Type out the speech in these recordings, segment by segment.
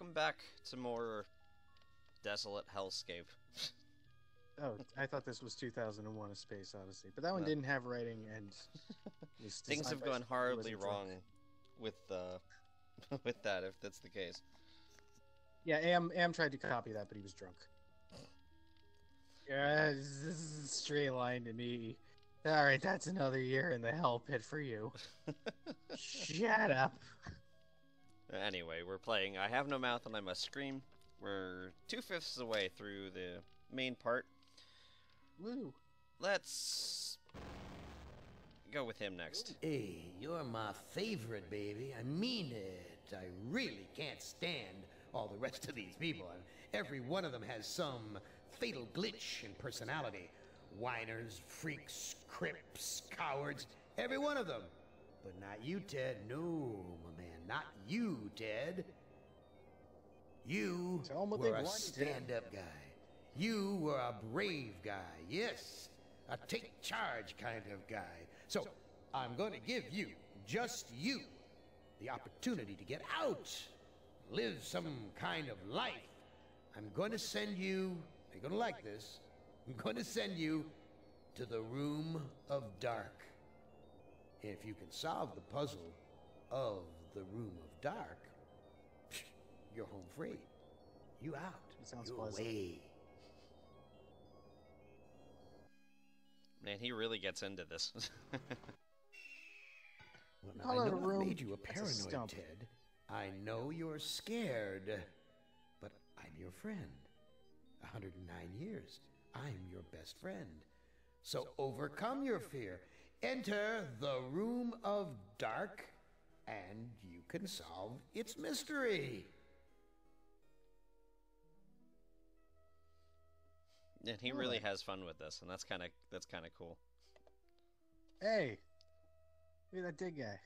welcome back to more desolate hellscape. Oh, I thought this was 2001: A Space Odyssey, but that one No. didn't have writing and was Things have designed by gone someone who horribly wasn't drunk. wrong with with that, if that's the case. Yeah, Am tried to copy that, but he was drunk. Yeah, this is a straight line to me. All right, that's another year in the hell pit for you. Shut up. Anyway, we're playing I Have No Mouth and I Must Scream. We're 2/5 of the way through the main part. Woo. Let's go with him next. Hey, you're my favorite, baby. I mean it. I really can't stand all the rest of these people. Every one of them has some fatal glitch in personality. Whiners, freaks, crips, cowards, every one of them. But not you, Ted. No, my man, not you, Ted. You Tell 'em what were they a want, Ted. stand-up guy. You were a brave guy, yes. A take charge kind of guy. So, I'm going to give you, just you, the opportunity to get out, live some kind of life. I'm going to send you, you're going to like this, I'm going to send you to the Room of Dark. If you can solve the puzzle of the Room of Dark, you're home free. You out. It sounds You're pleasant. away. Man, he really gets into this. Well, now, Call I it a know I room. made you a That's a paranoid, stump. Ted. I know you're scared, but I'm your friend. 109 years. I'm your best friend. So overcome your fear. Enter the Room of Dark, and you can solve its mystery. And he really has fun with this, and that's kind of cool. Hey, look at that dead guy.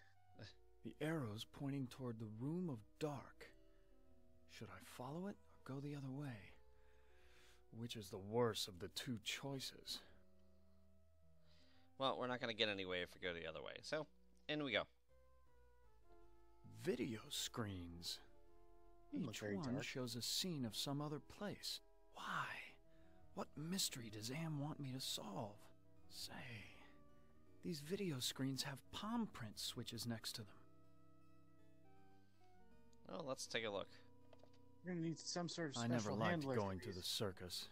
The arrow's pointing toward the Room of Dark. Should I follow it or go the other way? Which is the worse of the two choices? Well, we're not going to get anywhere if we go the other way. So, in we go. Video screens. Look Each very one dark. shows a scene of some other place. Why? What mystery does Am want me to solve? Say, these video screens have palm print switches next to them. Well, let's take a look. We're gonna need some sort of I special never liked handler going for to the these circus.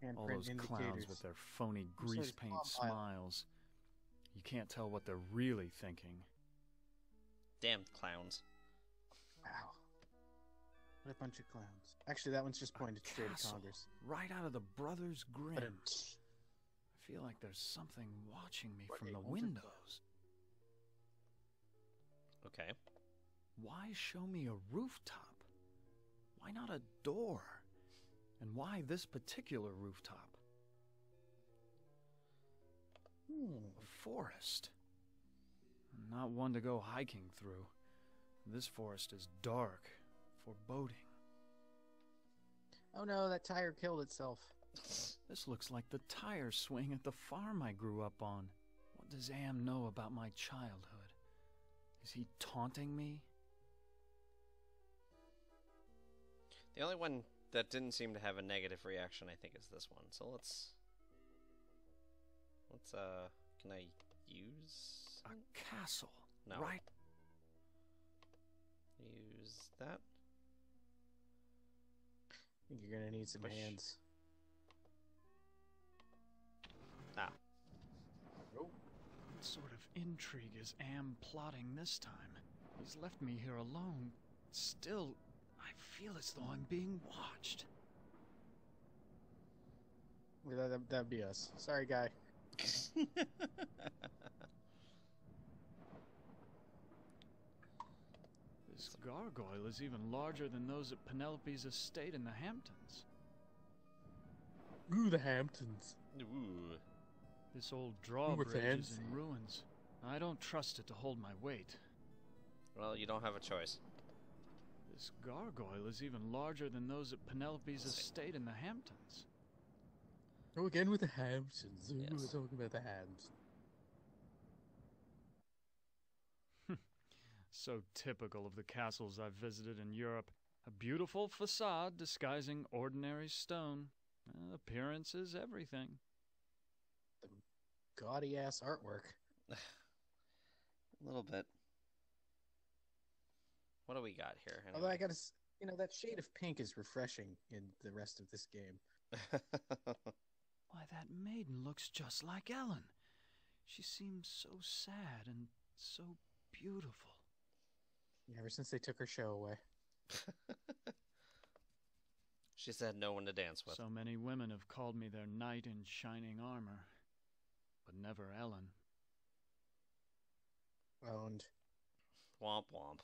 All handprint those clowns indicators. with their phony sort grease of paint palm pilot. smiles. You can't tell what they're really thinking. Damned clowns. Wow. What a bunch of clowns. Actually, that one's just pointed straight at Castle, Congress. right out of the Brothers But Grimm. I feel like there's something watching me What from they the wanted. windows. Okay. Why show me a rooftop? Why not a door? And why this particular rooftop? A forest. Not one to go hiking through. This forest is dark, foreboding. Oh no, that tire killed itself. This looks like the tire swing at the farm I grew up on. What does Am know about my childhood? Is he taunting me? The only one that didn't seem to have a negative reaction, I think, is this one. So let's can I use A castle. No. Right. use that? I think you're gonna need some Push. hands. Ah. Nope. What sort of intrigue is Am plotting this time? He's left me here alone. Still, I feel as though I'm being watched. Well, that'd be us. Sorry, guy. This gargoyle is even larger than those at Penelope's estate in the Hamptons. Ooh, the Hamptons. Ooh. This old We're drawbridge is fancy. in ruins. I don't trust it to hold my weight. Well, you don't have a choice. This gargoyle is even larger than those at Penelope's estate in the Hamptons. Oh, again with the Hamptons. Ooh, Yes. we're talking about the Hamptons. So typical of the castles I've visited in Europe. A beautiful facade disguising ordinary stone. Appearance is everything. The gaudy ass artwork. A little bit. What do we got here? Although I Anyway? gotta, that shade of pink is refreshing in the rest of this game. Why, that maiden looks just like Ellen. She seems so sad and so beautiful. Ever since they took her show away. She said no one to dance with. So many women have called me their knight in shining armor, but never Ellen. Owned. Womp womp.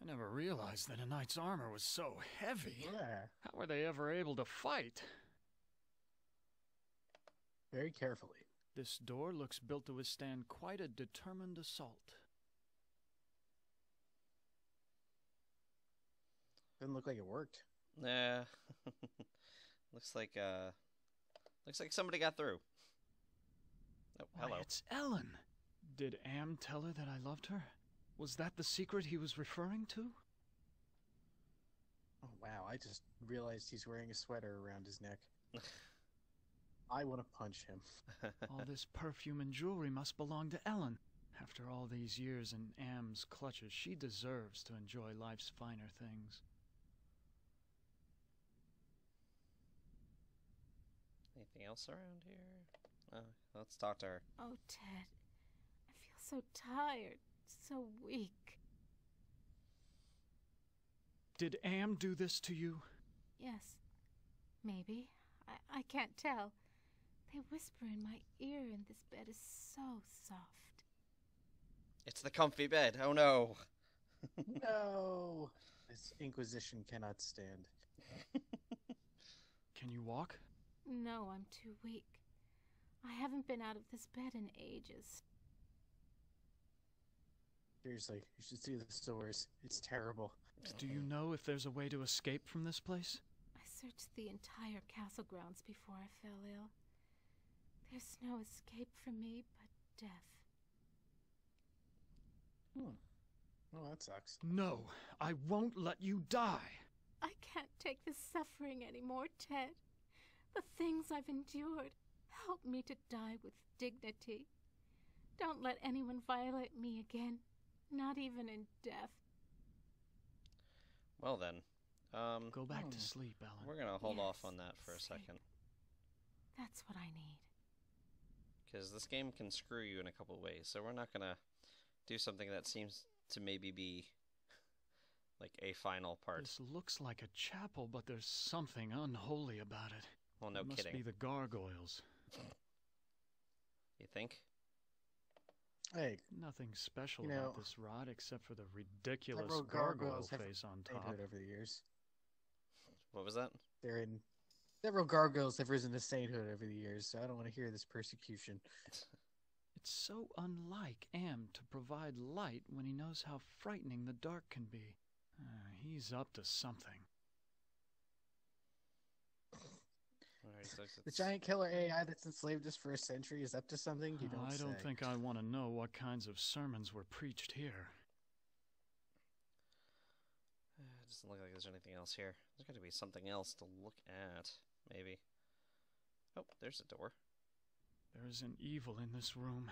I never realized that a knight's armor was so heavy. Yeah. How were they ever able to fight? Very carefully. This door looks built to withstand quite a determined assault. Doesn't look like it worked. Nah. looks like somebody got through. Oh, Why, hello. it's Ellen. Did Am tell her that I loved her? Was that the secret he was referring to? Oh, wow. I just realized he's wearing a sweater around his neck. I want to punch him. All this perfume and jewelry must belong to Ellen. After all these years in Am's clutches, she deserves to enjoy life's finer things. Anything else around here? Let's talk to her. Oh, Ted. I feel so tired, so weak. Did Am do this to you? Yes. Maybe. I can't tell. They whisper in my ear and this bed is so soft. It's the comfy bed. Oh no. No! This Inquisition cannot stand. Can you walk? No, I'm too weak. I haven't been out of this bed in ages. Seriously, you should see the stores. It's terrible. Do you know if there's a way to escape from this place? I searched the entire castle grounds before I fell ill. There's no escape for me but death. Oh, that sucks. No, I won't let you die. I can't take this suffering anymore, Ted. The things I've endured. Help me to die with dignity. Don't let anyone violate me again, not even in death. Well then, Go back to sleep, Ellen. we're gonna hold off Yes, on that for a sleep. second, That's what I need. because this game can screw you in a couple ways. So we're not gonna do something that seems to maybe be like a final part. This looks like a chapel, but there's something unholy about it. Well, no It must kidding. be the gargoyles. You think? Hey, Nothing special You about know, this rod except for the ridiculous several gargoyle gargoyles have face on top. sainthood over the years. What was that? Several gargoyles have risen to sainthood over the years, so I don't want to hear this persecution. It's so unlike Am to provide light when he knows how frightening the dark can be. He's up to something. Alright, so The giant killer AI that's enslaved us for a century is up to something? You don't I don't say. think I want to know what kinds of sermons were preached here. It doesn't look like there's anything else here. There's got to be something else to look at, maybe. Oh, there's a door. There is an evil in this room.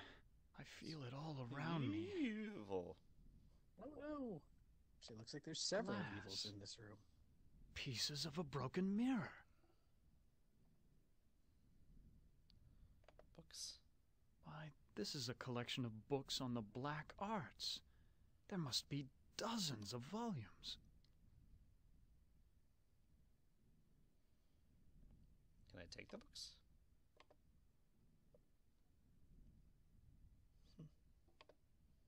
I feel it all around me. Evil. Oh no! Actually, it looks like there's several Glass. evils in this room. Pieces of a broken mirror. Books. Why, this is a collection of books on the black arts. There must be dozens of volumes. Can I take the books?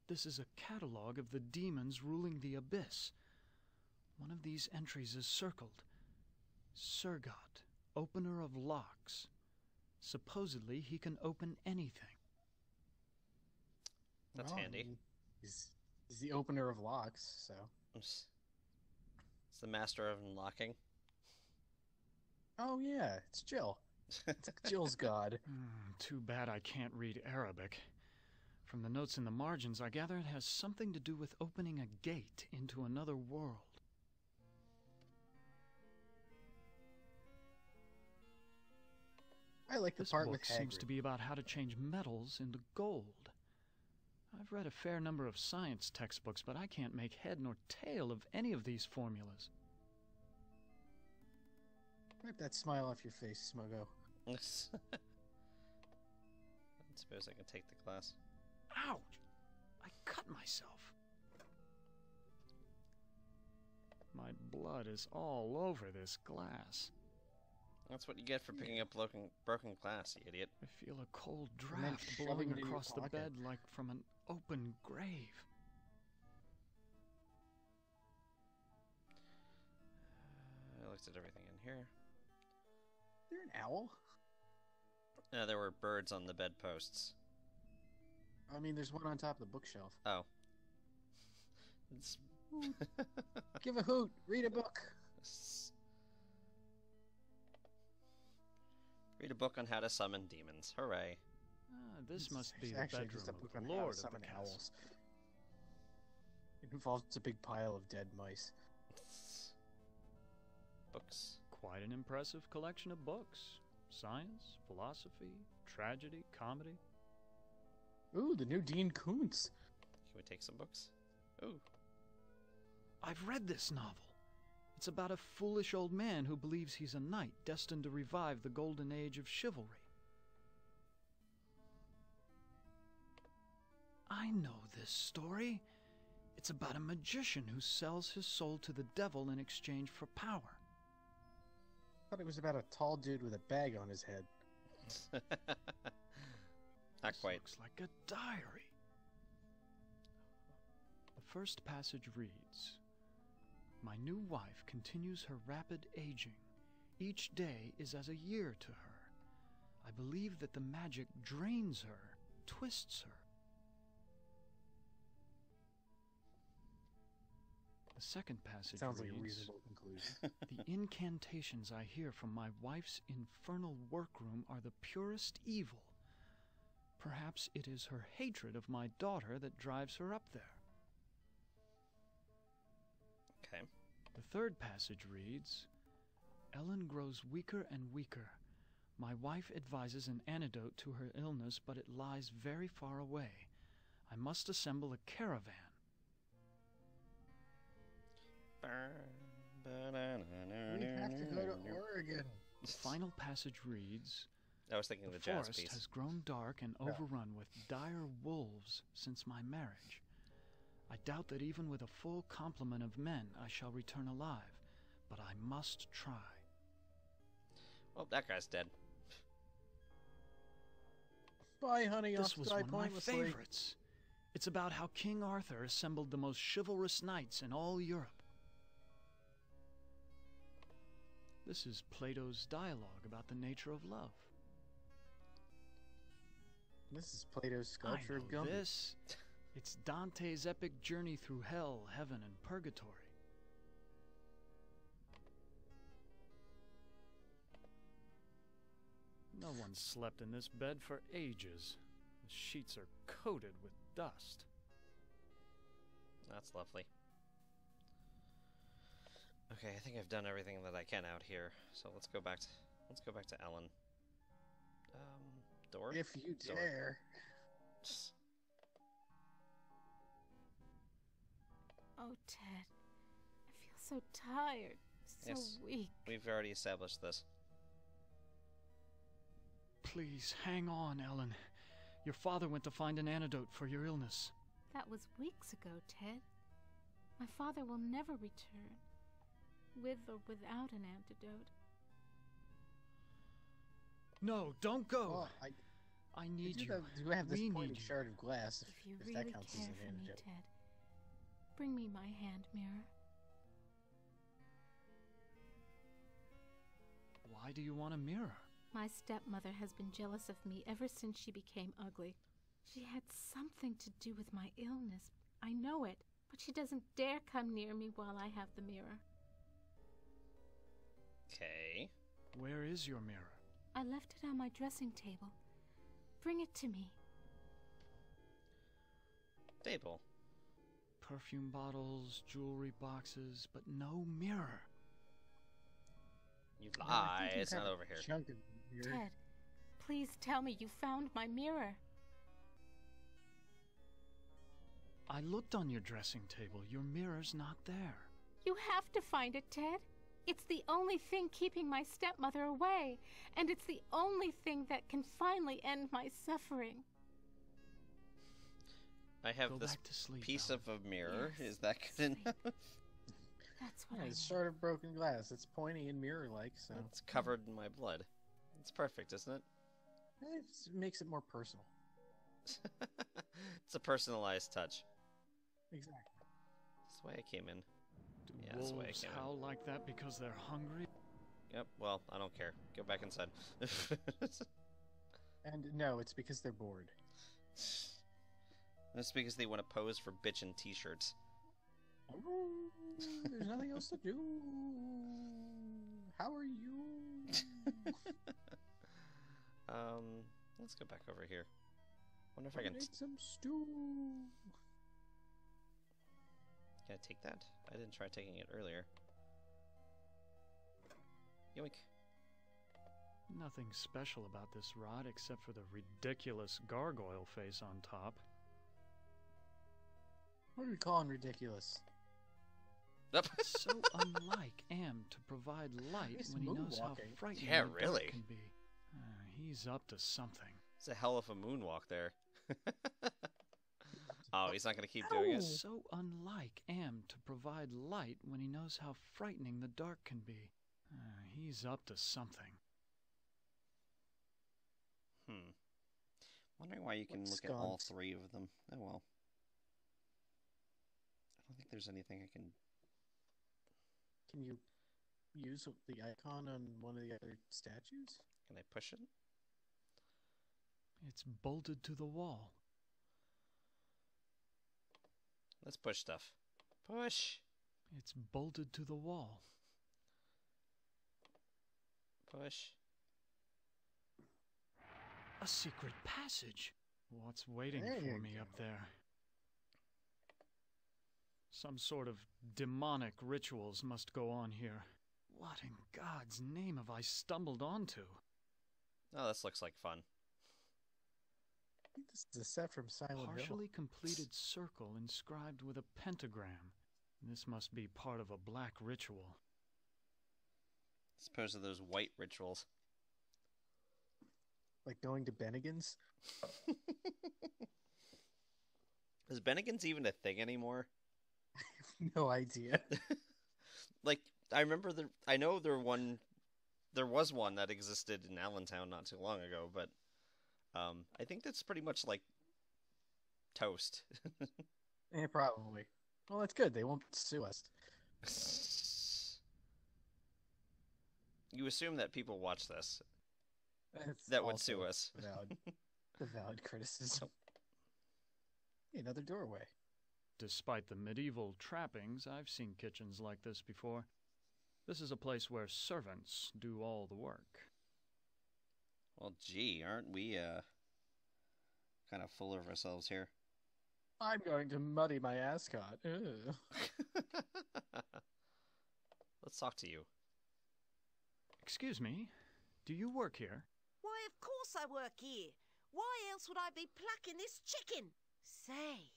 This is a catalog of the demons ruling the abyss. One of these entries is circled. Surgot, opener of locks. Supposedly, he can open anything. That's Well, handy. He's the opener of locks, so. It's the master of unlocking. Oh yeah, it's Jill. It's Jill's god. Too bad I can't read Arabic. From the notes in the margins, I gather it has something to do with opening a gate into another world. I like the This part book with Hagrid. seems to be about how to change metals into gold. I've read a fair number of science textbooks, but I can't make head nor tail of any of these formulas. Wipe that smile off your face, Smuggo. I suppose I can take the class. Ouch! I cut myself. My blood is all over this glass. That's what you get for picking up broken glass, you idiot. I feel a cold And then draft shoving blowing it in your across the pocket. bed like from an open grave. I looked at everything in here. Is there an owl? There were birds on the bedposts. I mean, there's one on top of the bookshelf. Oh. It's... Give a hoot. Read a book. Read a book on how to summon demons. Hooray. This must be It's the actually bedroom just a book of on the how Lord to of the summon Castle. owls. It involves a big pile of dead mice. Books. Quite an impressive collection of books. Science, philosophy, tragedy, comedy. Ooh, the new Dean Koontz. Can we take some books? Ooh. I've read this novel. It's about a foolish old man who believes he's a knight destined to revive the golden age of chivalry. I know this story. It's about a magician who sells his soul to the devil in exchange for power. I thought it was about a tall dude with a bag on his head. Not This quite. looks like a diary. The first passage reads, "My new wife continues her rapid aging. Each day is as a year to her. I believe that the magic drains her, twists her." The second passage Sounds like a reads, reasonable conclusion. "The incantations I hear from my wife's infernal workroom are the purest evil. Perhaps it is her hatred of my daughter that drives her up there." Okay. The third passage reads, "Ellen grows weaker and weaker. My wife advises an antidote to her illness, but it lies very far away. I must assemble a caravan." We have to go to Oregon. The final passage reads, I was thinking "The the jazz forest piece. has grown dark and overrun with dire wolves since my marriage. I doubt that even with a full complement of men I shall return alive, but I must try." Well, that guy's dead. Bye, honey. This I'll was die one of my pointlessly. favorites. It's about how King Arthur assembled the most chivalrous knights in all Europe. This is Plato's dialogue about the nature of love. This is Plato's sculpture I of know Gumby. this. It's Dante's epic journey through hell, heaven, and purgatory. No one slept in this bed for ages. The sheets are coated with dust. That's lovely. Okay, I think I've done everything that I can out here. So let's go back to Ellen. Door? If you Door. dare. Oh, Ted. I feel so tired, so Yes. weak. We've already established this. Please, hang on, Ellen. Your father went to find an antidote for your illness. That was weeks ago, Ted. My father will never return, with or without an antidote. No, don't go. Well, I need you. do have this We pointed need you. shard of glass If you if really that counts as care an for me, antidote. Ted, bring me my hand mirror. Why do you want a mirror? My stepmother has been jealous of me ever since she became ugly. She had something to do with my illness. I know it, but she doesn't dare come near me while I have the mirror. Okay. Where is your mirror? I left it on my dressing table. Bring it to me. Table. Perfume bottles, jewelry boxes, but no mirror. You I lie. think you It's have not a over here. chunk of mirror. Ted, Please tell me you found my mirror. I looked on your dressing table. Your mirror's not there. You have to find it, Ted. It's the only thing keeping my stepmother away, and it's the only thing that can finally end my suffering. I have Go this back to sleep, piece Alan. of a mirror. Yes, Is that good sleep. enough? That's what Yeah, I it's need. sort of broken glass. It's pointy and mirror-like, so It's covered in my blood. It's perfect, isn't it? it makes it more personal. It's a personalized touch. Exactly. That's the way I came in. Do Yeah, that's the way I wolves came in. howl like that because they're hungry? Yep, well, I don't care. Go back inside. And no, it's because they're bored. That's because they want to pose for bitchin' t-shirts. Oh, there's nothing else to do. How are you? Let's go back over here. Wonder if I can Make some stew. can I take that? I didn't try taking it earlier. Yoink. Nothing special about this rod except for the ridiculous gargoyle face on top. What are we calling ridiculous? Up. It's so unlike Am to provide light He's when he knows how moonwalking. frightening Yeah, the dark really. can be. He's up to something. It's a hell of a moonwalk there. Oh, he's not gonna keep doing it. It's so unlike Am to provide light when he knows how frightening the dark can be. He's up to something. Wondering why you can Like look at all sconce. 3 of them. Oh well. I don't think there's anything I can. Can you use the icon on one of the other statues? Can I push it? It's bolted to the wall. Let's push stuff. Push. It's bolted to the wall. Push. A secret passage. What's waiting There for you me go. up there? Some sort of demonic rituals must go on here. What in God's name have I stumbled onto? Oh, this looks like fun. I think this is a set from Silent Hill. Partially completed circle inscribed with a pentagram. This must be part of a black ritual. As opposed to those white rituals. Like going to Bennigan's? Is Bennigan's even a thing anymore? No idea. Like, I remember I know there was one that existed in Allentown not too long ago, but I think that's pretty much like toast. Yeah, probably. Well, that's good. They won't sue us. You assume that people watch this That's that would also sue us. a valid criticism. Hey, another doorway. Despite the medieval trappings, I've seen kitchens like this before. This is a place where servants do all the work. Well, gee, aren't we kind of full of ourselves here? I'm going to muddy my ascot. Ugh. Let's talk to you. Excuse me, do you work here? Why, of course I work here. Why else would I be plucking this chicken? Say,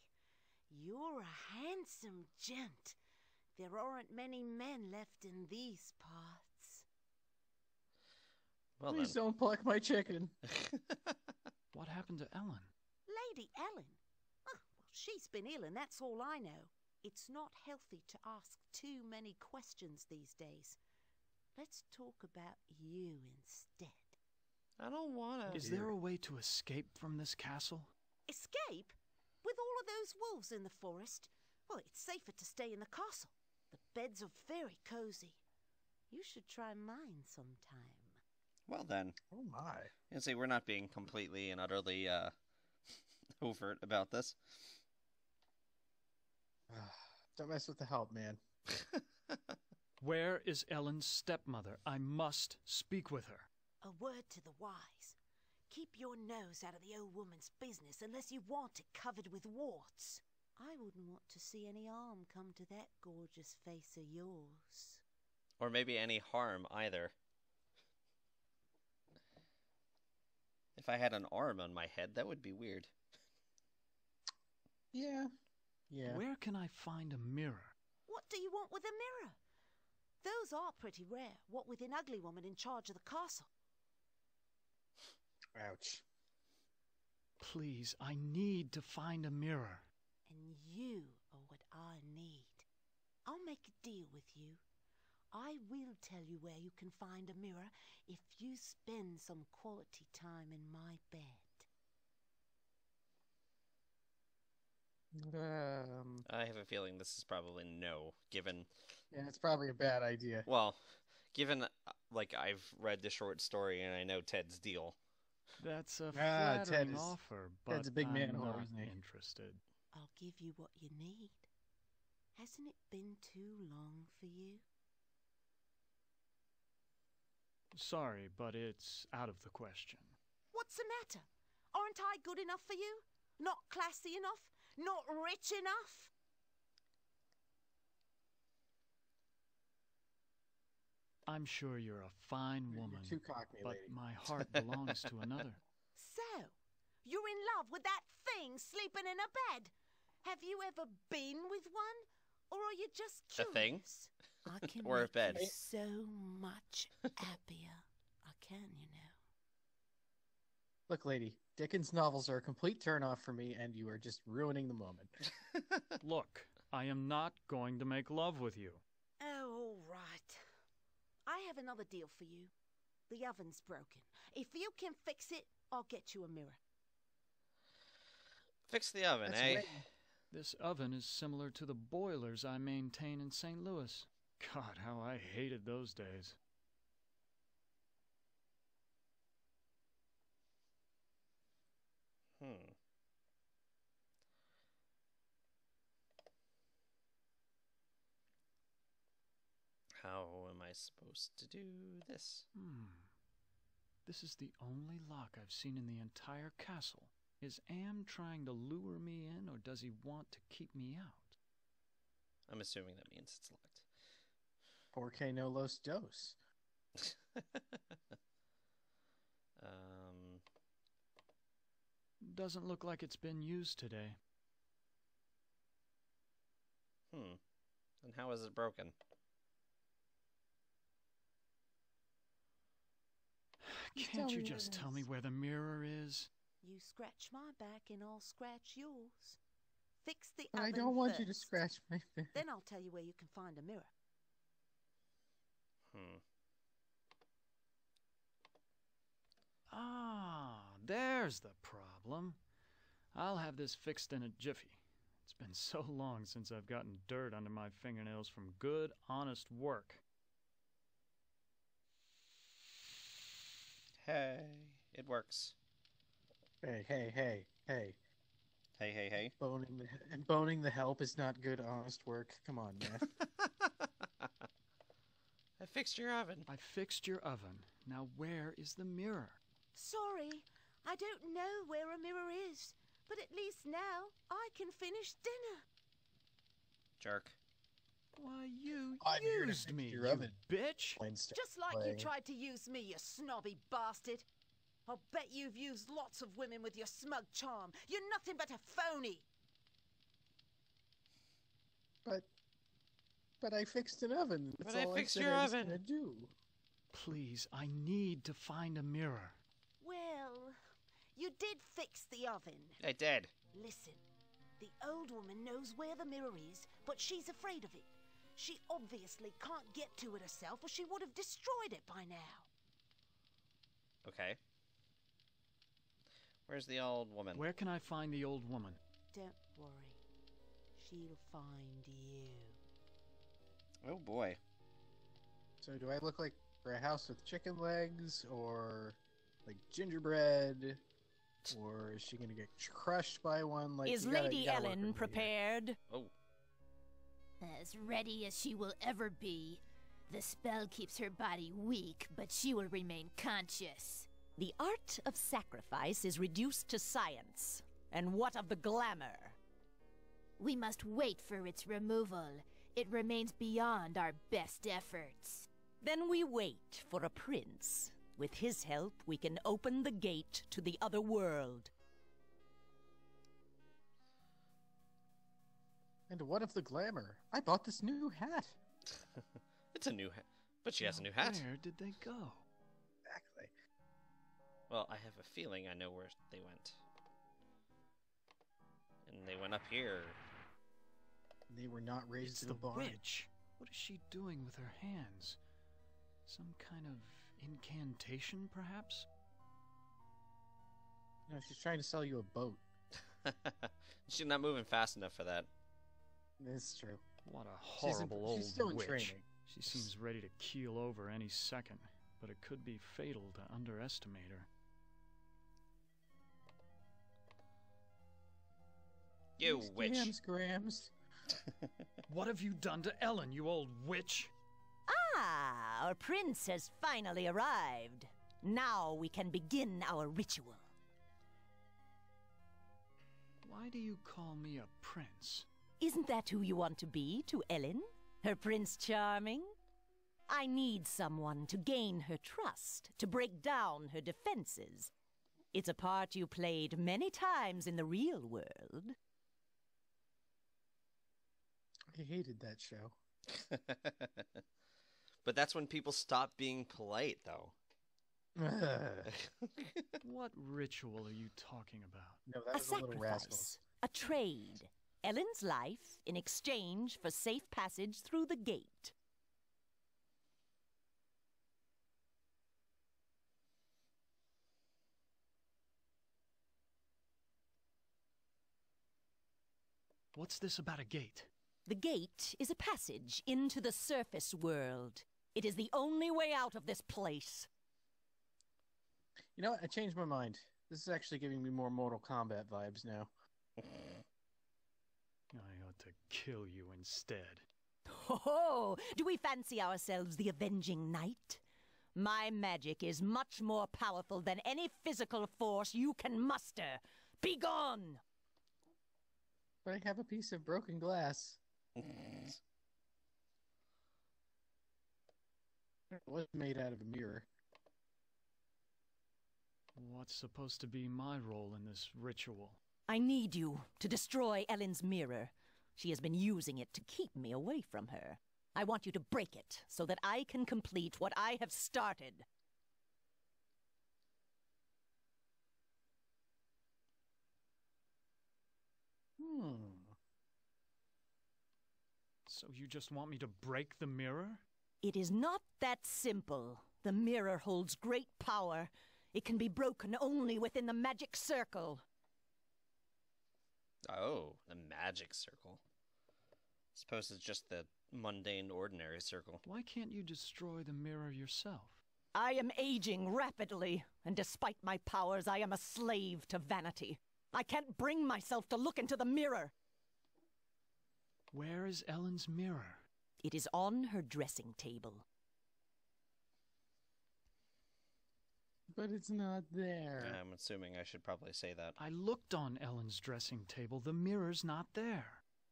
you're a handsome gent. There aren't many men left in these parts. Well Please don't pluck my chicken. then. What happened to Ellen? Lady Ellen? Oh, well, she's been ill and that's all I know. It's not healthy to ask too many questions these days. Let's talk about you instead. I don't wanna. Is there a way to escape from this castle? Escape? With all of those wolves in the forest? Well, it's safer to stay in the castle. The beds are very cozy. You should try mine sometime. Well then, Oh my. you see, we're not being completely and utterly overt about this. Don't mess with the help, man. Where is Ellen's stepmother? I must speak with her. A word to the wise. Keep your nose out of the old woman's business unless you want it covered with warts. I wouldn't want to see any harm come to that gorgeous face of yours. Or maybe any harm either. If I had an arm on my head, that would be weird. Yeah. Yeah. Where can I find a mirror? What do you want with a mirror? Those are pretty rare, what with an ugly woman in charge of the castle. Ouch. Please, I need to find a mirror. And you are what I need. I'll make a deal with you. I will tell you where you can find a mirror if you spend some quality time in my bed. I have a feeling this is probably no, given... Yeah, it's probably a bad idea. Well, given, like, I've read the short story and I know Ted's deal. That's a Ted flattering is- offer, but Ted's a big I'm manhole, not isn't he? interested. I'll give you what you need. Hasn't it been too long for you? Sorry, but it's out of the question. What's the matter? Aren't I good enough for you? Not classy enough? Not rich enough? I'm sure you're a fine woman, You're too cockney, but lady. my heart belongs to another. So, you're in love with that thing sleeping in a bed? Have you ever been with one? Or are you just A curious? thing? I can Or a make bed? you so much happier. I can, you know. Look, lady, Dickens novels are a complete turnoff for me, and you are just ruining the moment. Look, I am not going to make love with you. Oh, all right. I have another deal for you. The oven's broken. If you can fix it, I'll get you a mirror. Fix the oven, That's eh? way- This oven is similar to the boilers I maintain in St. Louis. God, how I hated those days. Hmm. How am I supposed to do this? This is the only lock I've seen in the entire castle. Is Am trying to lure me in, or does he want to keep me out? I'm assuming that means it's locked. 4K no los dos. um, Doesn't look like it's been used today. and how is it broken? Can't you me just where it tell me is. where the mirror is? You scratch my back and I'll scratch yours. Fix the But oven I don't want you to first. scratch my face. Then I'll tell you where you can find a mirror. Ah, there's the problem. I'll have this fixed in a jiffy. It's been so long since I've gotten dirt under my fingernails from good, honest work. Hey, it works. Hey, hey, hey, hey. Hey, hey, hey. Boning the help is not good, honest work. Come on, man. I fixed your oven. I fixed your oven. Now where is the mirror? Sorry, I don't know where a mirror is. But at least now I can finish dinner. Jerk. Why, you I'm here to used fix me, your you oven. bitch! Just like you playing. tried to use me, you snobby bastard. I'll bet you've used lots of women with your smug charm. You're nothing but a phony. But I fixed an oven. That's But I all fixed said your I was oven. gonna do. Please, I need to find a mirror. Well, you did fix the oven. I did. Listen, the old woman knows where the mirror is, but she's afraid of it. She obviously can't get to it herself, or she would have destroyed it by now. Okay. Where's the old woman? Where can I find the old woman? Don't worry. She'll find you. Oh boy. So do I look like for a house with chicken legs, or like gingerbread, or is she gonna get crushed by one? Like Is you gotta- Lady you gotta work Ellen with me here. prepared? Oh. As ready as she will ever be. The spell keeps her body weak, but she will remain conscious. The art of sacrifice is reduced to science. And what of the glamour? We must wait for its removal. It remains beyond our best efforts. Then we wait for a prince. With his help, we can open the gate to the other world. And what of the glamour? I bought this new hat. It's a new hat. But she has a new hat. Where did they go? Exactly. Well, I have a feeling I know where they went. And they went up here. They were not raised It's in the a barn. witch. What is she doing with her hands? Some kind of incantation, perhaps? No, she's trying to sell you a boat. She's not moving fast enough for that. It's true. What a horrible old she's still in witch. training. She seems ready to keel over any second, but it could be fatal to underestimate her. You witch. Grams. What have you done to Ellen, you old witch? Ah, our prince has finally arrived. Now we can begin our ritual. Why do you call me a prince? Isn't that who you want to be to Ellen? Her Prince Charming? I need someone to gain her trust, to break down her defenses. It's a part you played many times in the real world. I hated that show. But that's when people stop being polite, though. What ritual are you talking about? No, that A was a little rascal. sacrifice, a trade. Ellen's life in exchange for safe passage through the gate. What's this about a gate? The gate is a passage into the surface world. It is the only way out of this place. You know what? I changed my mind. This is actually giving me more Mortal Kombat vibes now. I ought to kill you instead. Oh, do we fancy ourselves the avenging knight? My magic is much more powerful than any physical force you can muster. Be gone! But I have a piece of broken glass. It was made out of a mirror. What's supposed to be my role in this ritual? I need you to destroy Ellen's mirror. She has been using it to keep me away from her. I want you to break it so that I can complete what I have started. So you just want me to break the mirror? It is not that simple. The mirror holds great power. It can be broken only within the magic circle. Oh, the magic circle. Suppose it's just the mundane, ordinary circle. Why can't you destroy the mirror yourself? I am aging rapidly, and despite my powers, I am a slave to vanity. I can't bring myself to look into the mirror. Where is Ellen's mirror? It is on her dressing table. But it's not there. I'm assuming I should probably say that. I looked on Ellen's dressing table. The mirror's not there.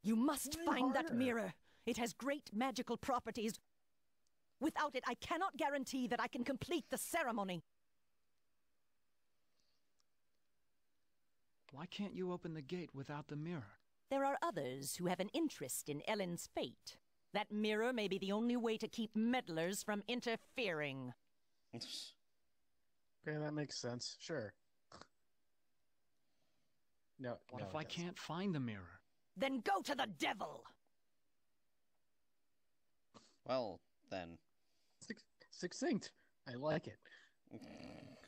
You must Try find that harder. mirror. It has great magical properties. Without it, I cannot guarantee that I can complete the ceremony. Why can't you open the gate without the mirror? There are others who have an interest in Ellen's fate. That mirror may be the only way to keep meddlers from interfering. Okay, that makes sense. Sure. No. What no, if it I doesn't. can't find the mirror? Then go to the devil! Well, then. Succinct. I like it.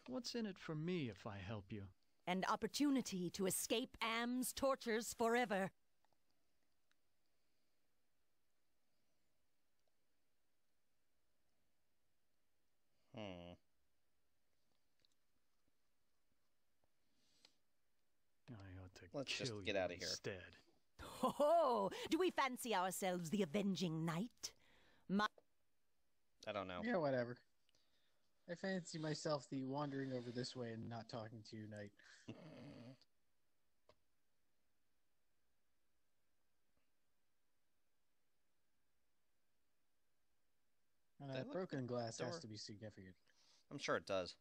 What's in it for me if I help you? An opportunity to escape Am's tortures forever. I ought to Let's just kill get you outta here. instead. Oh, do we fancy ourselves the avenging knight? I don't know. Yeah, whatever. I fancy myself the wandering over this way and not talking to you knight. And That that look- broken glass has door. to be significant. I'm sure it does.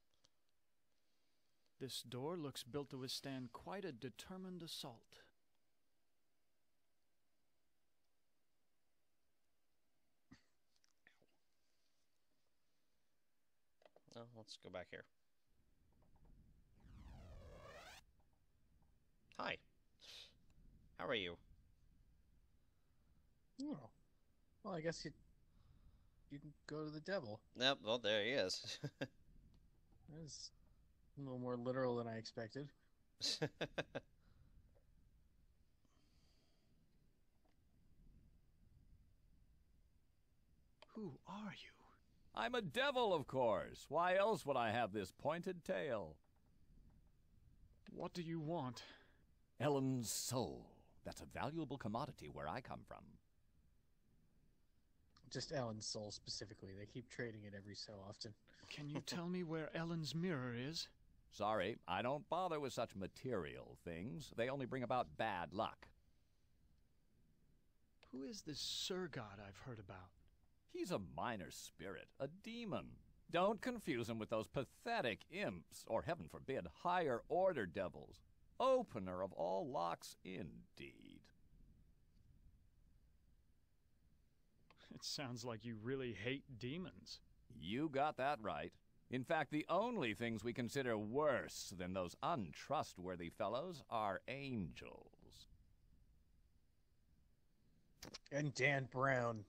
This door looks built to withstand quite a determined assault. Oh, let's go back here. Hi. How are you? Oh. Well, I guess you can go to the devil. Yep, well, there he is. That's a little more literal than I expected. Who are you? I'm a devil, of course. Why else would I have this pointed tail? What do you want? Ellen's soul. That's a valuable commodity where I come from. Just Ellen's soul specifically. They keep trading it every so often. Can you tell me where Ellen's mirror is? Sorry, I don't bother with such material things. They only bring about bad luck. Who is this Sir God I've heard about? He's a minor spirit, a demon. Don't confuse him with those pathetic imps, or heaven forbid, higher order devils. Opener of all locks, indeed. It sounds like you really hate demons. You got that right. In fact, the only things we consider worse than those untrustworthy fellows are angels. And Dan Brown.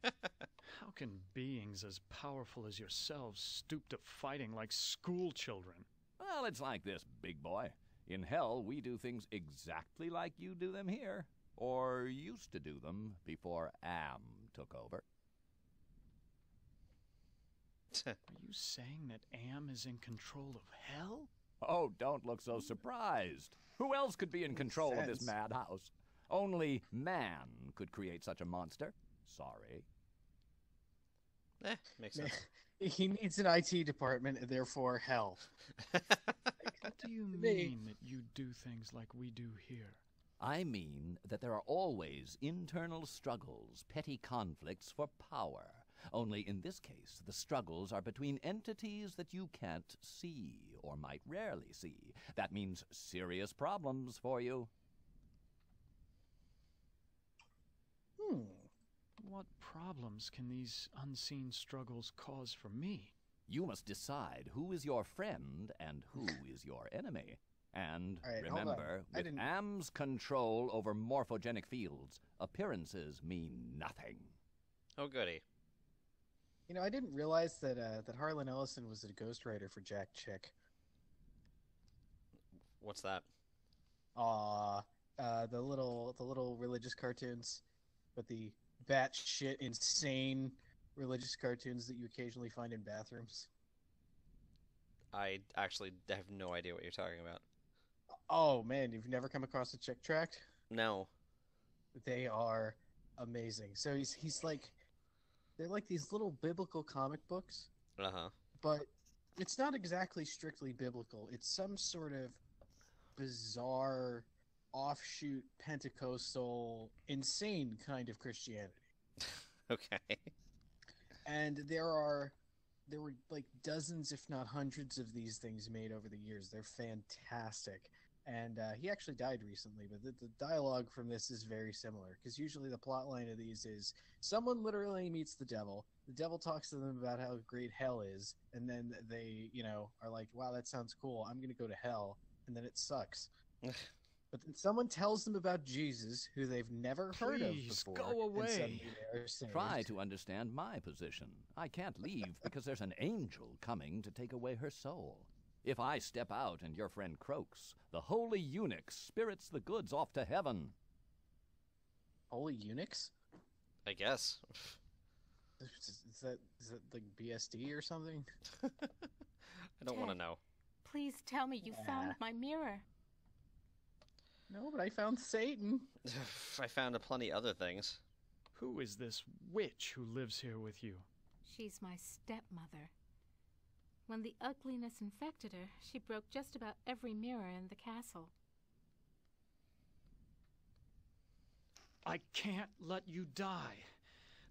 How can beings as powerful as yourselves stoop to fighting like school children? Well, it's like this, big boy. In hell, we do things exactly like you do them here. Or used to do them before Am took over. Are you saying that Am is in control of hell? Oh, don't look so surprised. Who else could be in control of this madhouse? Only man could create such a monster. Sorry. Makes sense. He needs an IT department, and therefore hell. What do you mean that you do things like we do here? I mean that there are always internal struggles, petty conflicts for power. Only in this case, the struggles are between entities that you can't see, or might rarely see. That means serious problems for you. What problems can these unseen struggles cause for me? You must decide who is your friend and who is your enemy. And All right, remember, with Am's control over morphogenic fields, appearances mean nothing. Oh, goody. You know, I didn't realize that that Harlan Ellison was a ghostwriter for Jack Chick. What's that? The little religious cartoons, but the batshit insane religious cartoons that you occasionally find in bathrooms. I actually have no idea what you're talking about. Oh man, you've never come across a Chick Tract? No. They are amazing. So he's like, they're like these little biblical comic books, Uh-huh. but it's not exactly strictly biblical. It's some sort of bizarre, offshoot, Pentecostal, insane kind of Christianity. Okay. And there were like dozens, if not hundreds, of these things made over the years. They're fantastic. And he actually died recently, but the dialogue from this is very similar, because usually the plot line of these is someone literally meets the devil talks to them about how great hell is, and then they, are like, wow, that sounds cool, I'm gonna go to hell, and then it sucks. But then someone tells them about Jesus, who they've never heard of before. Go away. And suddenly they're saved. Try to understand my position. I can't leave because there's an angel coming to take away her soul. If I step out and your friend croaks, the holy eunuch spirits the goods off to heaven. Holy eunuchs? I guess. Is that like BSD or something? I don't want to know. Please tell me you found my mirror. No, but I found Satan. I found plenty other things. Who is this witch who lives here with you? She's my stepmother. When the ugliness infected her, she broke just about every mirror in the castle. I can't let you die.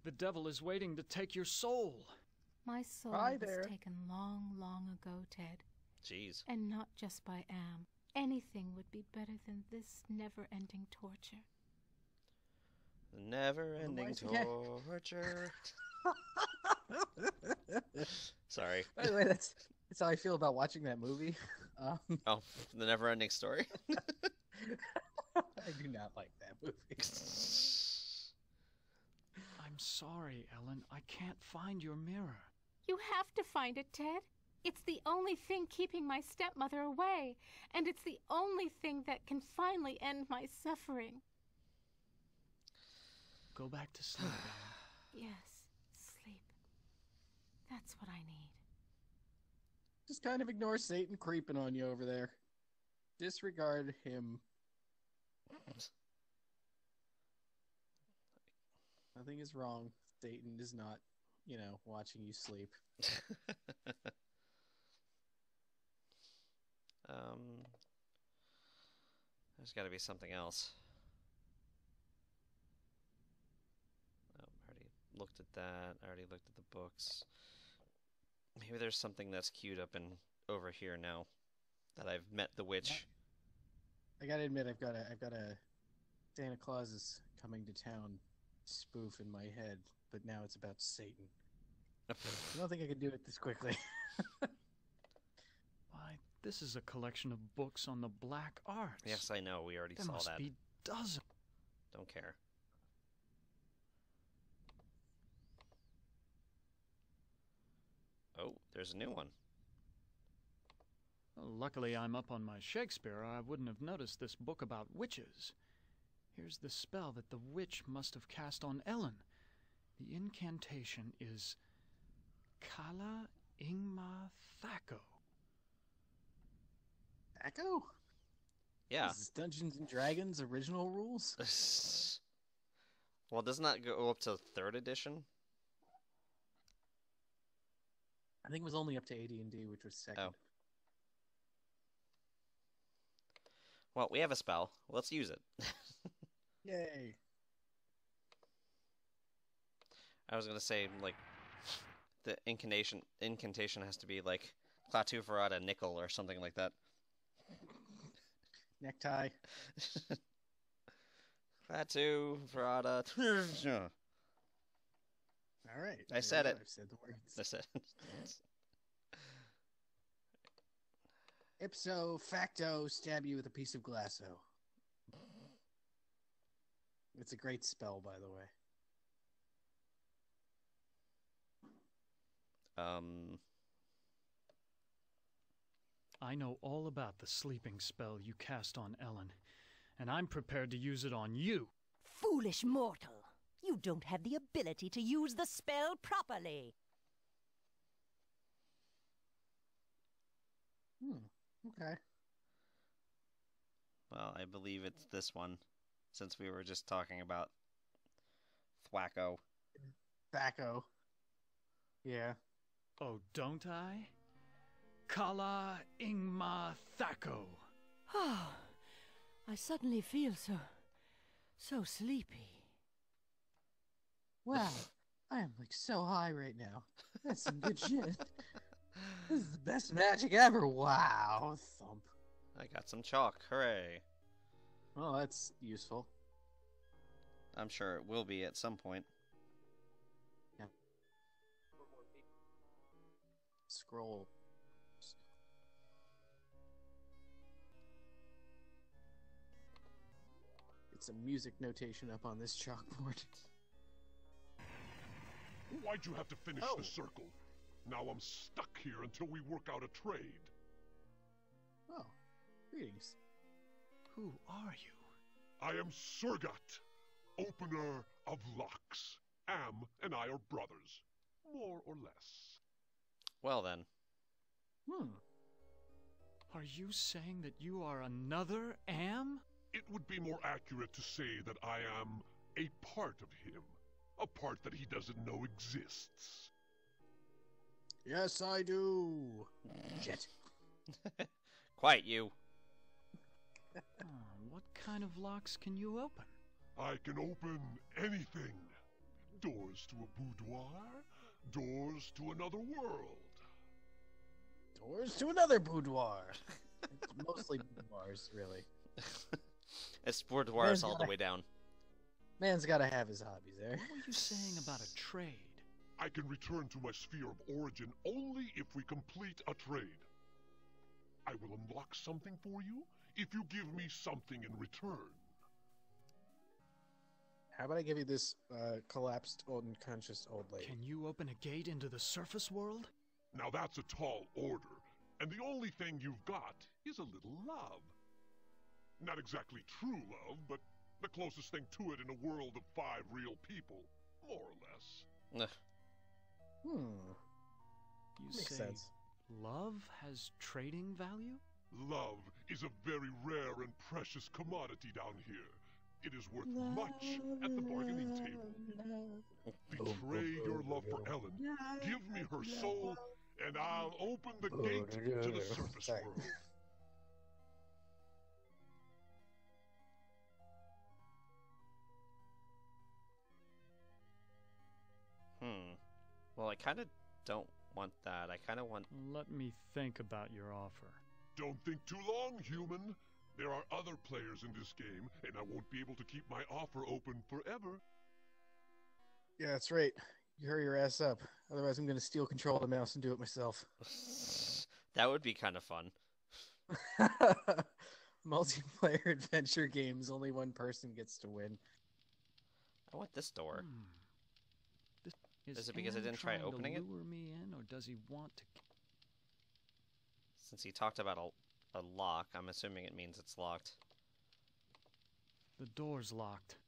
The devil is waiting to take your soul. My soul Hi was there. taken long, long ago, Ted. Jeez. And not just by Am. Anything would be better than this never-ending torture. The never-ending Otherwise, yeah. torture. Sorry. By the way, that's how I feel about watching that movie. Oh, the never-ending story. I do not like that movie. I'm sorry, Ellen. I can't find your mirror. You have to find it, Ted. It's the only thing keeping my stepmother away, and it's the only thing that can finally end my suffering. Go back to sleep, Ellen. Yes, sleep. That's what I need. Just kind of ignore Satan creeping on you over there. Disregard him. Nothing is wrong. Satan is not, watching you sleep. There's got to be something else. Oh, I already looked at that. I already looked at the books. Maybe there's something that's queued up in over here now that I've met the witch. I gotta admit, I've got a Santa Claus is coming to town spoof in my head, but now it's about Satan. I don't think I can do it this quickly. Why, this is a collection of books on the black arts. Yes, I know. We already There saw must that. be dozens. Don't care. Oh, there's a new one. Well, luckily, I'm up on my Shakespeare, or I wouldn't have noticed this book about witches. Here's the spell that the witch must have cast on Ellen. The incantation is Kala Ingma Thako. Echo? Yeah. Is this Dungeons and Dragons original rules? Well, doesn't that go up to 3rd edition? I think it was only up to AD&D, which was 2nd. Oh. Well, we have a spell. Let's use it. Yay. I was gonna say, like, the incantation has to be like Klaatu Verada Nickel or something like that. Necktie. Klaatu Verada. All right. I said it. I've said the words. That's it. Ipso facto stab you with a piece of glasso. It's a great spell, by the way. I know all about the sleeping spell you cast on Ellen, and I'm prepared to use it on you. Foolish mortal! You don't have the ability to use the spell properly. Okay. Well, I believe it's this one, since we were just talking about Thwacko. Tobacco. Yeah. Oh, don't I? Kala Ingma Thako. Oh, I suddenly feel so sleepy. Wow. I am like so high right now. That's some good shit. This is the best magic ever. Wow. Thump. I got some chalk. Hooray. Well, that's useful. I'm sure it will be at some point. Yeah. Scroll. It's a music notation up on this chalkboard. Why'd you have to finish Oh. the circle? Now I'm stuck here until we work out a trade. Oh, greetings. Who are you? I am Surgat, opener of locks. Am and I are brothers, more or less. Well then. Are you saying that you are another Am? It would be more accurate to say that I am a part of him. A part that he doesn't know exists. Yes, I do. Shit. Quiet you. What kind of locks can you open? I can open anything. Doors to a boudoir, Doors to another world. Doors to another boudoir. It's mostly boudoirs, really. It's boudoirs all the way down. Man's got to have his hobbies there. What were you saying about a trade? I can return to my sphere of origin only if we complete a trade. I will unlock something for you if you give me something in return. How about I give you this collapsed, unconscious old lady? Can you open a gate into the surface world? Now that's a tall order, and the only thing you've got is a little love. Not exactly true love, but the closest thing to it in a world of 5 real people, more or less. Ugh. You Makes say sense. love has trading value? Love is a very rare and precious commodity down here. It is worth much at the bargaining table. Betray your love for Ellen, give me her soul, and I'll open the gate to the surface Sorry. world. Well, I kind of don't want that. I kind of want... Let me think about your offer. Don't think too long, human. There are other players in this game, and I won't be able to keep my offer open forever. Yeah, that's right. You hurry your ass up. Otherwise, I'm going to steal control of the mouse and do it myself. That would be kind of fun. Multiplayer adventure games, only one person gets to win. I want this door. Is Is it because I Anne didn't try trying opening to it? lure me in, or does he want to? Since he talked about a lock, I'm assuming it means it's locked. The door's locked.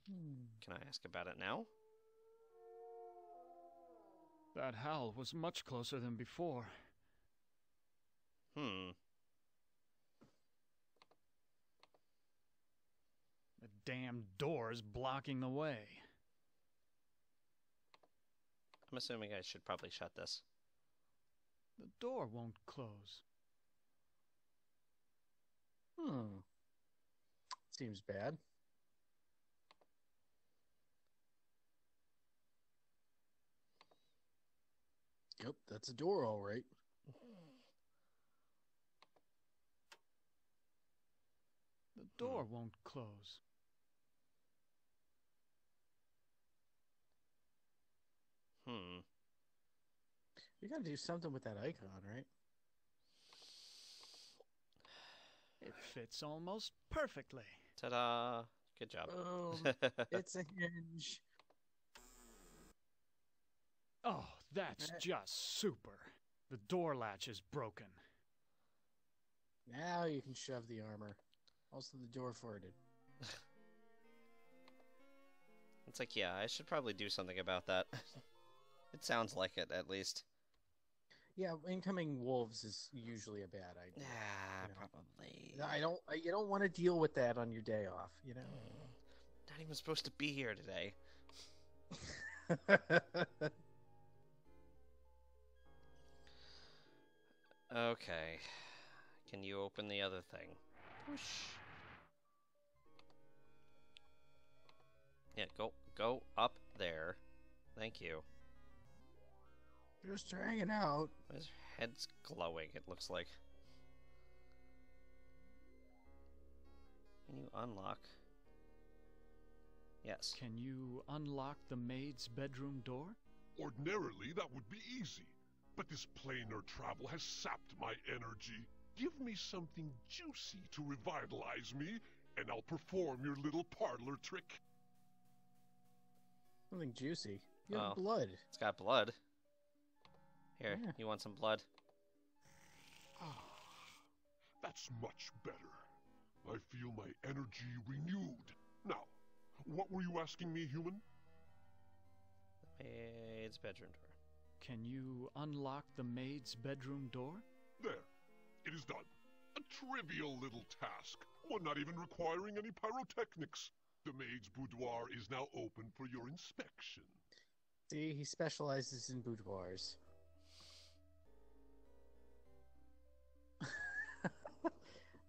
Can I ask about it now? That howl was much closer than before. The damn door's blocking the way. I'm assuming I should probably shut this. The door won't close. Seems bad. Yep, that's a door, all right. The door won't close. You gotta do something with that icon, right? It fits almost perfectly. Ta-da! Good job. It's a hinge. Oh, that's just super. The door latch is broken. Now you can shove the armor. Also, the door farted. It's like, yeah, I should probably do something about that. It sounds like it, at least. Yeah, incoming wolves is usually a bad idea. Yeah, you know? probably. You don't want to deal with that on your day off, you know? Not even supposed to be here today. Okay. Can you open the other thing? Push. Yeah, go up there. Thank you. Just hanging out. His head's glowing, it looks like. Can you unlock? Yes. Can you unlock the maid's bedroom door? Ordinarily, that would be easy. But this planar travel has sapped my energy. Give me something juicy to revitalize me, and I'll perform your little parlor trick. Something juicy. You have Oh. blood. It's got blood. Here, Yeah. you want some blood? That's much better. I feel my energy renewed. Now, what were you asking me, human? Maid's bedroom door. Can you unlock the maid's bedroom door? There. It is done. A trivial little task, one not even requiring any pyrotechnics. The maid's boudoir is now open for your inspection. See, he specializes in boudoirs.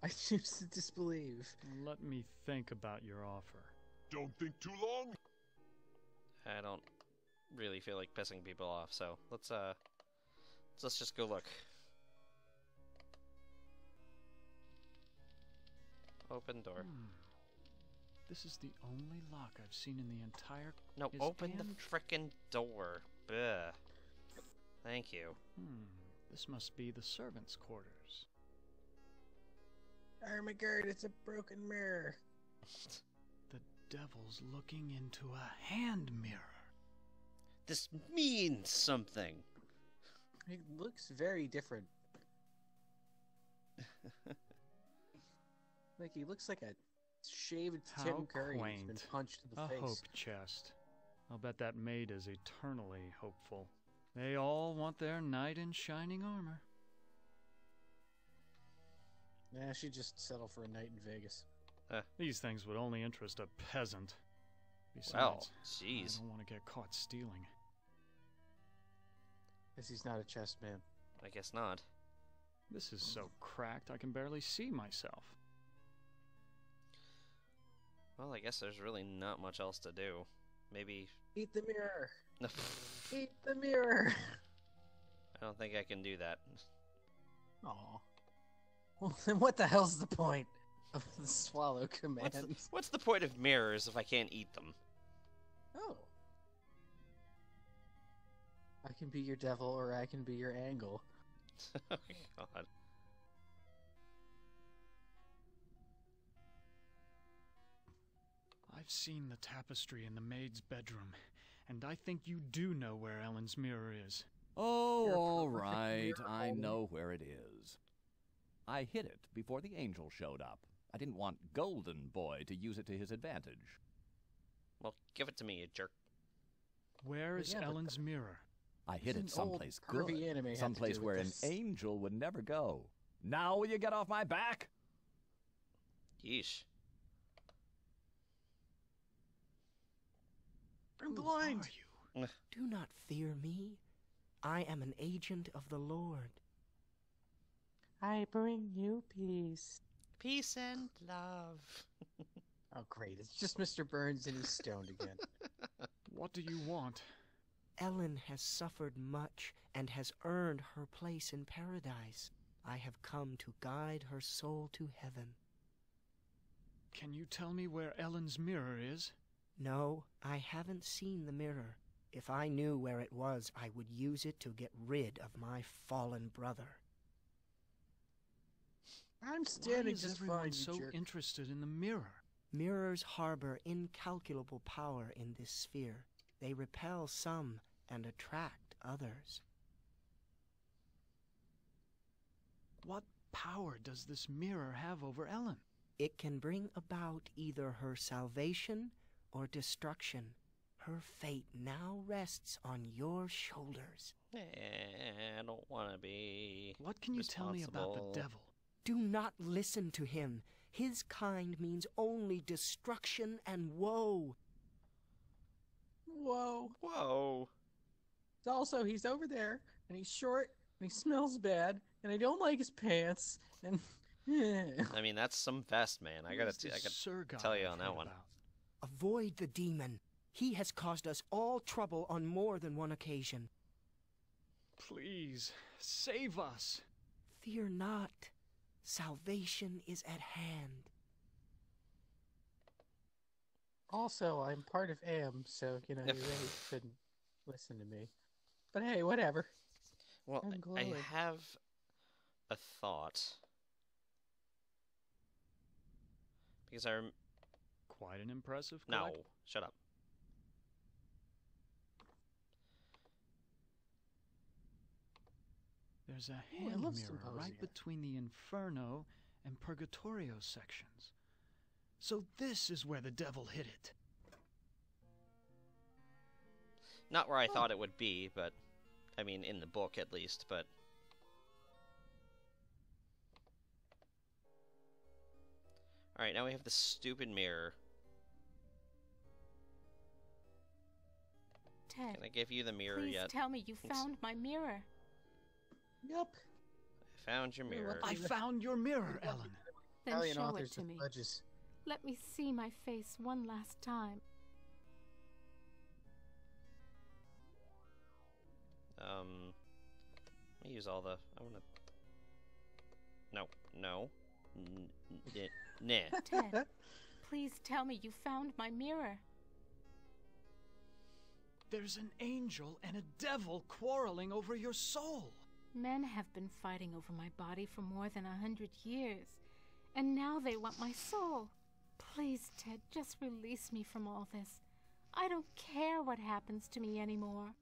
I choose to disbelieve. Let me think about your offer. Don't think too long. I don't really feel like pissing people off, so let's just go look. Open door. This is the only lock I've seen in the entire... No, Is open the Anne- frickin' door. Bleh. Thank you. This must be the servants' quarters. Armagerd, it's a broken mirror. The devil's looking into a hand mirror. This means something. It looks very different. Like he looks like a shaved How Tim Curry who's been quaint. punched in the A face. hope chest. I'll bet that maid is eternally hopeful. They all want their knight in shining armor. Nah, she'd just settle for a night in Vegas. These things would only interest a peasant. Besides, Well, I jeez. don't want to get caught stealing. Guess he's not a chest man. I guess not. This is so cracked I can barely see myself. Well, I guess there's really not much else to do. Maybe... Eat the mirror! I Eat the mirror! don't think I can do that. Aw. Well, then what the hell's the point of the swallow command? What's the point of mirrors if I can't eat them? Oh. I can be your devil or I can be your angle. Oh my god. I've seen the tapestry in the maid's bedroom, and I think you do know where Ellen's mirror is. Oh, You're a all perfect right. mirror, I Golden. know where it is. I hid it before the angel showed up. I didn't want Golden Boy to use it to his advantage. Well, give it to me, you jerk. Where is Yeah, but Ellen's mirror? I hid It's it an old, someplace curvy good. anime had to Someplace do with where an this. angel would never go. Now will you get off my back? Yeesh. I'm Who blind! are you? Do not fear me. I am an agent of the Lord. I bring you peace. Peace and love. Oh, great. It's just Mr. Burns and he's stoned again. What do you want? Ellen has suffered much and has earned her place in paradise. I have come to guide her soul to heaven. Can you tell me where Ellen's mirror is? No, I haven't seen the mirror. If I knew where it was, I would use it to get rid of my fallen brother. I'm Why standing is just everyone fine, you so jerk. interested in the mirror? Mirrors harbor incalculable power in this sphere. They repel some and attract others. What power does this mirror have over Ellen? It can bring about either her salvation or destruction. Her fate now rests on your shoulders. I don't want to be. What can you tell me about responsible. the devil? Do not listen to him. His kind means only destruction and woe. Whoa. Whoa. Also, he's over there, and he's short, and he smells bad, and I don't like his pants, and... I mean, that's some vest, man. I gotta tell you on that one. Avoid the demon. He has caused us all trouble on more than one occasion. Please, save us. Fear not. Salvation is at hand. Also, I'm part of AM, so, you know, you really shouldn't listen to me. But hey, whatever. Well, I'm I glowing. have a thought. Because Quite an impressive No, collection. shut up. There's a Ooh, I hand love mirror right Symposia. between the Inferno and Purgatorio sections. So this is where the devil hid it. Not where I thought it would be, but... I mean, in the book, at least, but... Alright, now we have the stupid mirror. Ted, Can I give you the mirror please yet? tell me you It's- found my mirror. Yep. I found your mirror. I found your mirror, Ellen. Then Italian show authors it to with me. grudges. Let me see my face one last time. Let me use all the. I want to. No, no. Nah. Ted, please tell me you found my mirror. There's an angel and a devil quarreling over your soul. Men have been fighting over my body for more than 100 years, and now they want my soul. Please, Ted, just release me from all this. I don't care what happens to me anymore.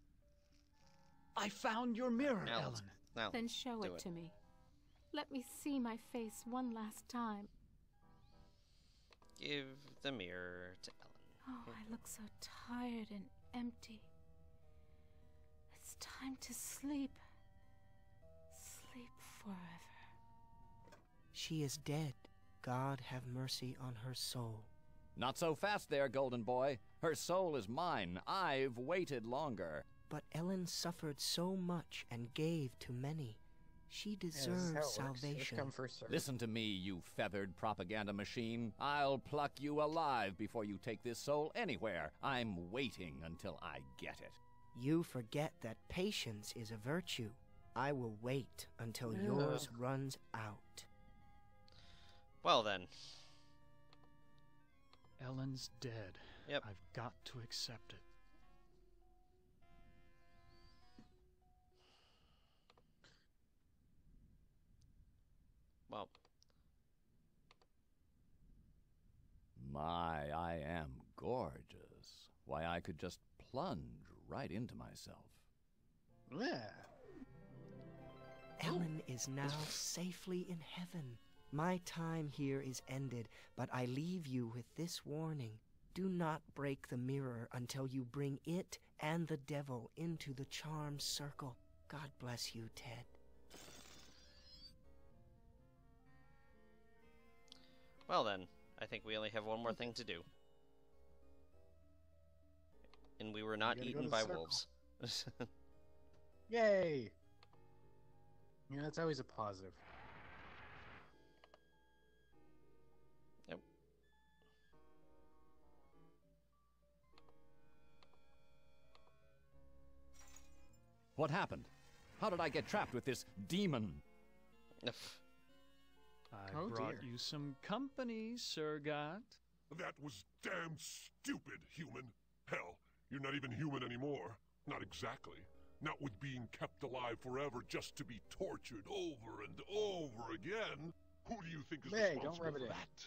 I found your mirror, Now, Ellen. now, Then show do it to me. Let me see my face one last time. Give the mirror to Ellen. Oh, I look so tired and empty. It's time to sleep. Sleep forever. She is dead. God have mercy on her soul. Not so fast there, Golden Boy. Her soul is mine. I've waited longer. But Ellen suffered so much and gave to many. She deserves salvation. Listen to me, you feathered propaganda machine. I'll pluck you alive before you take this soul anywhere. I'm waiting until I get it. You forget that patience is a virtue. I will wait until yours runs out. Well then. Ellen's dead. Yep. I've got to accept it. Well. My, I am gorgeous. Why, I could just plunge right into myself. Yeah. Ellen is now safely in heaven. My time here is ended, but I leave you with this warning. Do not break the mirror until you bring it and the devil into the charm circle. God bless you, Ted. Well then, I think we only have one more thing to do. And we were not gotta go eaten to the by circle. wolves. Yay! Yeah, that's always a positive. Yep. What happened? How did I get trapped with this demon? I Oh, brought dear. you some company, Sir God. That was damn stupid, human. Hell, you're not even human anymore. Not exactly. Not with being kept alive forever just to be tortured over and over again. Who do you think is Hey, responsible don't rub it for in. that?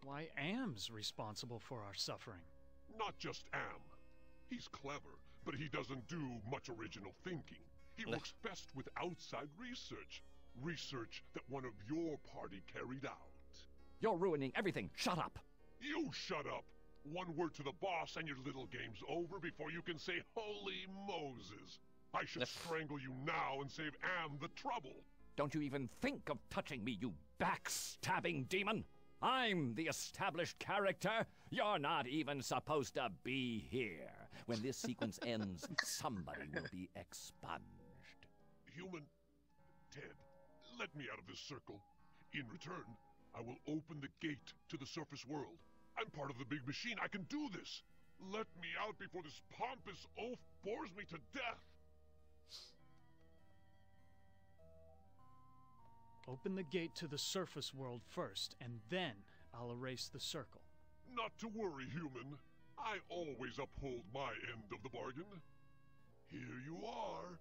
Why, Am's responsible for our suffering. Not just Am. He's clever, but he doesn't do much original thinking. He works best with outside research. Research that one of your party carried out. You're ruining everything. Shut up. You shut up! One word to the boss and your little game's over before you can say Holy Moses! I should strangle you now and save Am the trouble! Don't you even think of touching me, you backstabbing demon! I'm the established character. You're not even supposed to be here. When this sequence ends, somebody will be expunged. Human, Ted, let me out of this circle. In return, I will open the gate to the surface world. I'm part of the big machine. I can do this. Let me out before this pompous oaf bores me to death. Open the gate to the surface world first, and then I'll erase the circle. Not to worry, human. I always uphold my end of the bargain. Here you are.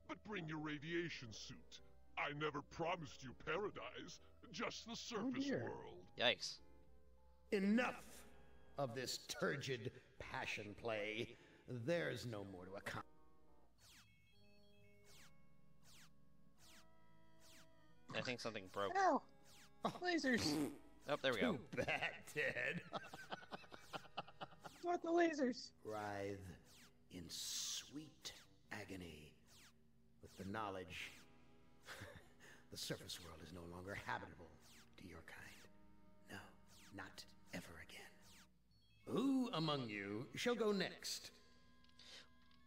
But bring your radiation suit. I never promised you paradise, just the surface dear. world. Yikes. Enough of this turgid passion play. There's no more to accomplish. I think something broke. Ow! Lasers! Oh, there we go. Too bad, Ted. What the lasers? Writhe in sweet agony with the knowledge the surface world is no longer habitable to your kind. No, not ever again. Who among you shall go next?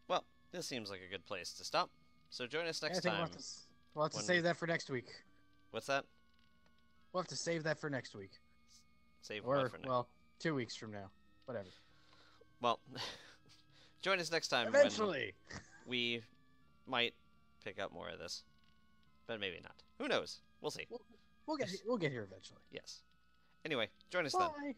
Well, this seems like a good place to stop. So join us I next think time. we'll have to when save we- that for next week. What's that? We'll have to save that for next week. Save Or, what for now? well, 2 weeks from now. Whatever. Well, join us next time. Eventually! When we might pick up more of this. But maybe not. Who knows? We'll see. We'll get here eventually. Yes. Anyway, join us Bye! then.